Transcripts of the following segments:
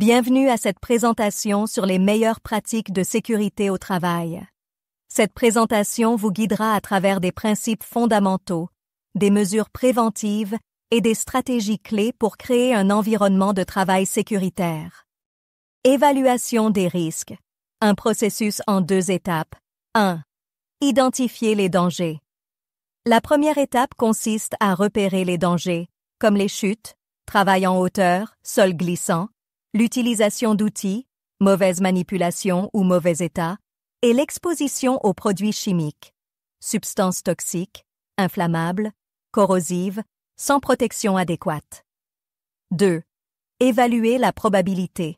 Bienvenue à cette présentation sur les meilleures pratiques de sécurité au travail. Cette présentation vous guidera à travers des principes fondamentaux, des mesures préventives et des stratégies clés pour créer un environnement de travail sécuritaire. Évaluation des risques. Un processus en 2 étapes. 1. Identifier les dangers. La première étape consiste à repérer les dangers, comme les chutes, travail en hauteur, sol glissant, l'utilisation d'outils, mauvaise manipulation ou mauvais état, et l'exposition aux produits chimiques, substances toxiques, inflammables, corrosives, sans protection adéquate. 2. Évaluer la probabilité.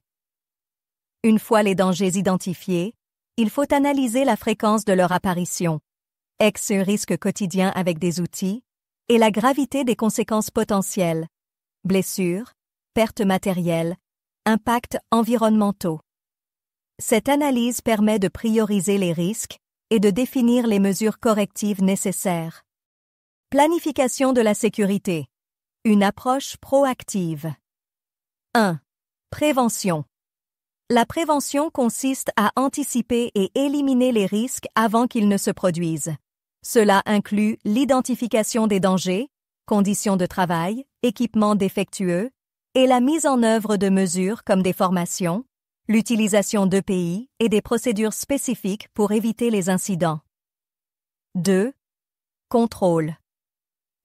Une fois les dangers identifiés, il faut analyser la fréquence de leur apparition, un risque quotidien avec des outils, et la gravité des conséquences potentielles, blessures, pertes matérielles, impacts environnementaux. Cette analyse permet de prioriser les risques et de définir les mesures correctives nécessaires. Planification de la sécurité. Une approche proactive. 1. Prévention. La prévention consiste à anticiper et éliminer les risques avant qu'ils ne se produisent. Cela inclut l'identification des dangers, conditions de travail, équipements défectueux, et la mise en œuvre de mesures comme des formations, l'utilisation d'EPI et des procédures spécifiques pour éviter les incidents. 2. Contrôle.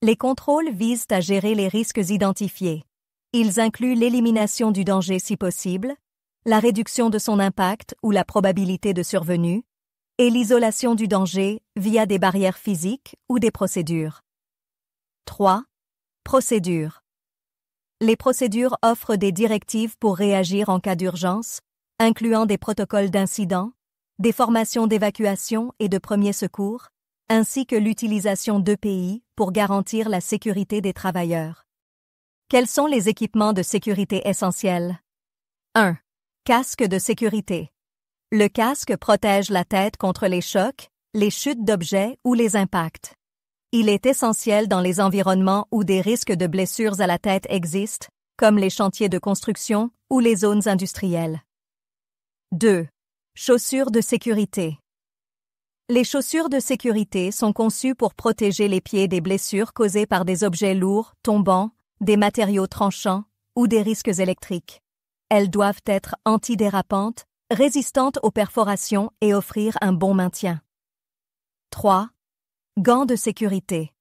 Les contrôles visent à gérer les risques identifiés. Ils incluent l'élimination du danger si possible, la réduction de son impact ou la probabilité de survenue, et l'isolation du danger via des barrières physiques ou des procédures. 3. Procédures. Les procédures offrent des directives pour réagir en cas d'urgence, incluant des protocoles d'incident, des formations d'évacuation et de premiers secours, ainsi que l'utilisation d'EPI pour garantir la sécurité des travailleurs. Quels sont les équipements de sécurité essentiels? 1. Casque de sécurité. Le casque protège la tête contre les chocs, les chutes d'objets ou les impacts. Il est essentiel dans les environnements où des risques de blessures à la tête existent, comme les chantiers de construction ou les zones industrielles. 2. Chaussures de sécurité. Les chaussures de sécurité sont conçues pour protéger les pieds des blessures causées par des objets lourds, tombants, des matériaux tranchants ou des risques électriques. Elles doivent être antidérapantes, résistantes aux perforations et offrir un bon maintien. 3. Gants de sécurité.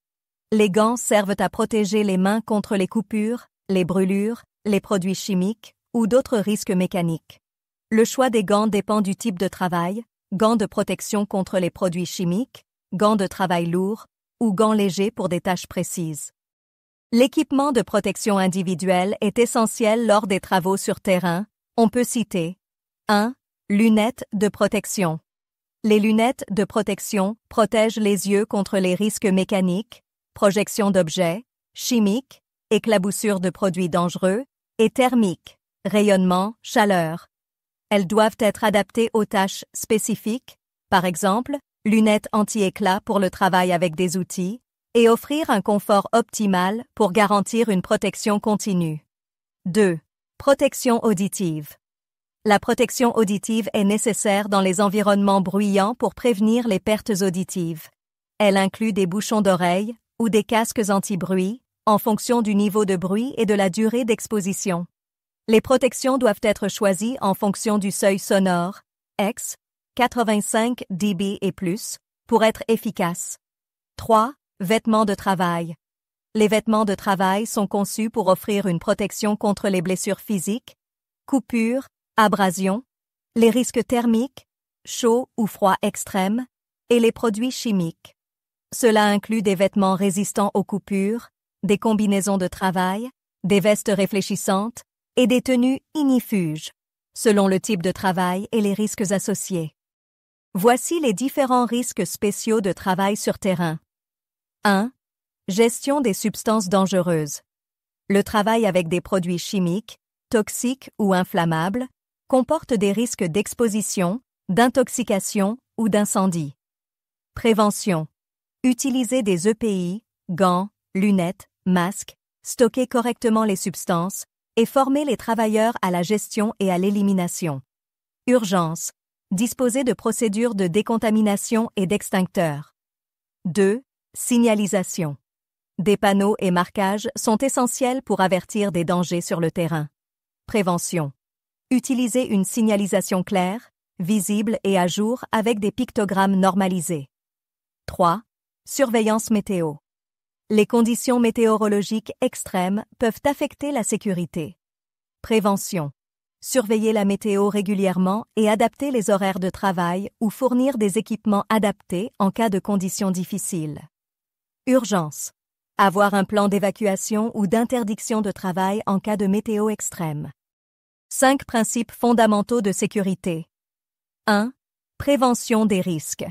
Les gants servent à protéger les mains contre les coupures, les brûlures, les produits chimiques ou d'autres risques mécaniques. Le choix des gants dépend du type de travail, gants de protection contre les produits chimiques, gants de travail lourds ou gants légers pour des tâches précises. L'équipement de protection individuelle est essentiel lors des travaux sur terrain. On peut citer 1. Lunettes de protection. Les lunettes de protection protègent les yeux contre les risques mécaniques, projection d'objets, chimiques, éclaboussure de produits dangereux, et thermiques, rayonnement, chaleur. Elles doivent être adaptées aux tâches spécifiques, par exemple, lunettes anti-éclat pour le travail avec des outils, et offrir un confort optimal pour garantir une protection continue. 2. Protection auditive. La protection auditive est nécessaire dans les environnements bruyants pour prévenir les pertes auditives. Elle inclut des bouchons d'oreille ou des casques anti-bruit, en fonction du niveau de bruit et de la durée d'exposition. Les protections doivent être choisies en fonction du seuil sonore, X, 85 dB et plus, pour être efficaces. 3. Vêtements de travail. Les vêtements de travail sont conçus pour offrir une protection contre les blessures physiques, coupures, abrasions, les risques thermiques, chaud ou froid extrêmes, et les produits chimiques. Cela inclut des vêtements résistants aux coupures, des combinaisons de travail, des vestes réfléchissantes et des tenues ignifuges, selon le type de travail et les risques associés. Voici les différents risques spéciaux de travail sur terrain. 1. Gestion des substances dangereuses. Le travail avec des produits chimiques, toxiques ou inflammables, comporte des risques d'exposition, d'intoxication ou d'incendie. Prévention. Utiliser des EPI, gants, lunettes, masques, stocker correctement les substances, et former les travailleurs à la gestion et à l'élimination. Urgence. Disposer de procédures de décontamination et d'extincteurs. 2. Signalisation. Des panneaux et marquages sont essentiels pour avertir des dangers sur le terrain. Prévention. Utiliser une signalisation claire, visible et à jour avec des pictogrammes normalisés. 3. Surveillance météo. Les conditions météorologiques extrêmes peuvent affecter la sécurité. Prévention. Surveiller la météo régulièrement et adapter les horaires de travail ou fournir des équipements adaptés en cas de conditions difficiles. Urgence. Avoir un plan d'évacuation ou d'interdiction de travail en cas de météo extrême. 5 principes fondamentaux de sécurité. 1. Prévention des risques.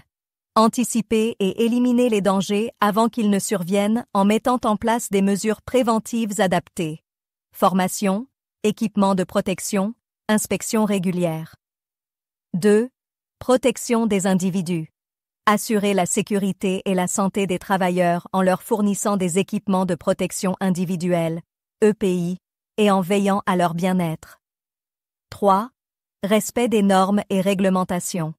Anticiper et éliminer les dangers avant qu'ils ne surviennent en mettant en place des mesures préventives adaptées. Formation, équipement de protection, inspection régulière. 2. Protection des individus. Assurer la sécurité et la santé des travailleurs en leur fournissant des équipements de protection individuelle, EPI, et en veillant à leur bien-être. 3. Respect des normes et réglementations.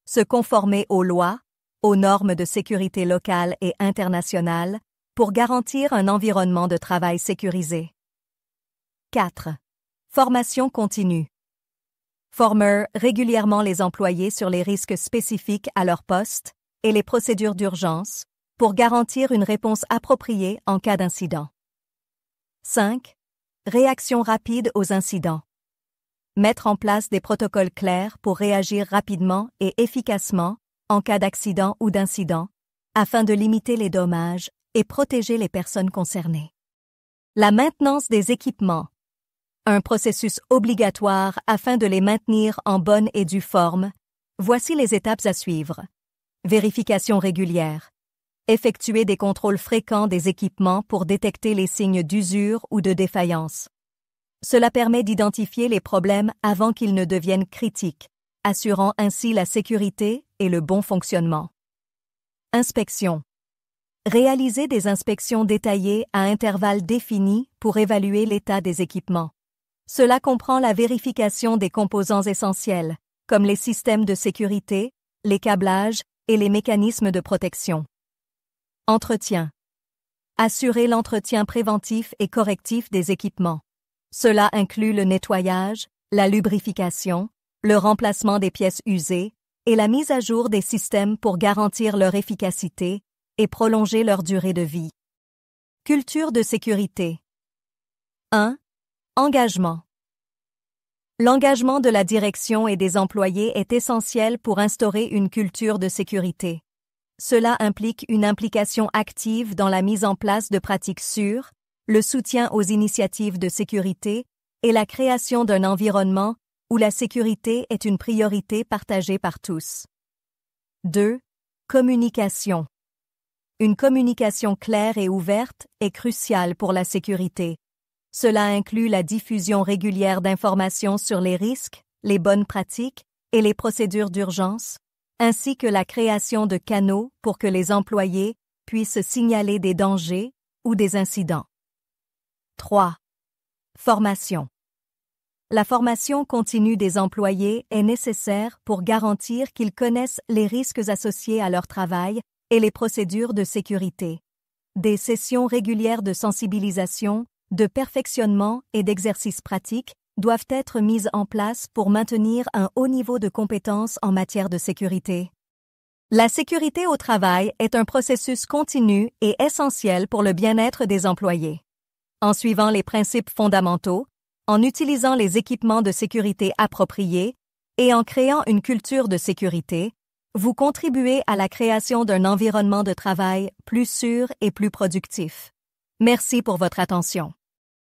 Se conformer aux lois, aux normes de sécurité locales et internationales pour garantir un environnement de travail sécurisé. 4. Formation continue. Former régulièrement les employés sur les risques spécifiques à leur poste et les procédures d'urgence pour garantir une réponse appropriée en cas d'incident. 5. Réaction rapide aux incidents. Mettre en place des protocoles clairs pour réagir rapidement et efficacement en cas d'accident ou d'incident, afin de limiter les dommages et protéger les personnes concernées. La maintenance des équipements. Un processus obligatoire afin de les maintenir en bonne et due forme. Voici les étapes à suivre. Vérification régulière. Effectuer des contrôles fréquents des équipements pour détecter les signes d'usure ou de défaillance. Cela permet d'identifier les problèmes avant qu'ils ne deviennent critiques, assurant ainsi la sécurité et le bon fonctionnement. Inspection. Réaliser des inspections détaillées à intervalles définis pour évaluer l'état des équipements. Cela comprend la vérification des composants essentiels, comme les systèmes de sécurité, les câblages et les mécanismes de protection. Entretien. Assurer l'entretien préventif et correctif des équipements. Cela inclut le nettoyage, la lubrification, le remplacement des pièces usées et la mise à jour des systèmes pour garantir leur efficacité et prolonger leur durée de vie. Culture de sécurité. 1. Engagement. L'engagement de la direction et des employés est essentiel pour instaurer une culture de sécurité. Cela implique une implication active dans la mise en place de pratiques sûres, le soutien aux initiatives de sécurité et la création d'un environnement où la sécurité est une priorité partagée par tous. 2. Communication. Une communication claire et ouverte est cruciale pour la sécurité. Cela inclut la diffusion régulière d'informations sur les risques, les bonnes pratiques et les procédures d'urgence, ainsi que la création de canaux pour que les employés puissent signaler des dangers ou des incidents. 3. Formation. La formation continue des employés est nécessaire pour garantir qu'ils connaissent les risques associés à leur travail et les procédures de sécurité. Des sessions régulières de sensibilisation, de perfectionnement et d'exercices pratiques doivent être mises en place pour maintenir un haut niveau de compétences en matière de sécurité. La sécurité au travail est un processus continu et essentiel pour le bien-être des employés. En suivant les principes fondamentaux, en utilisant les équipements de sécurité appropriés et en créant une culture de sécurité, vous contribuez à la création d'un environnement de travail plus sûr et plus productif. Merci pour votre attention.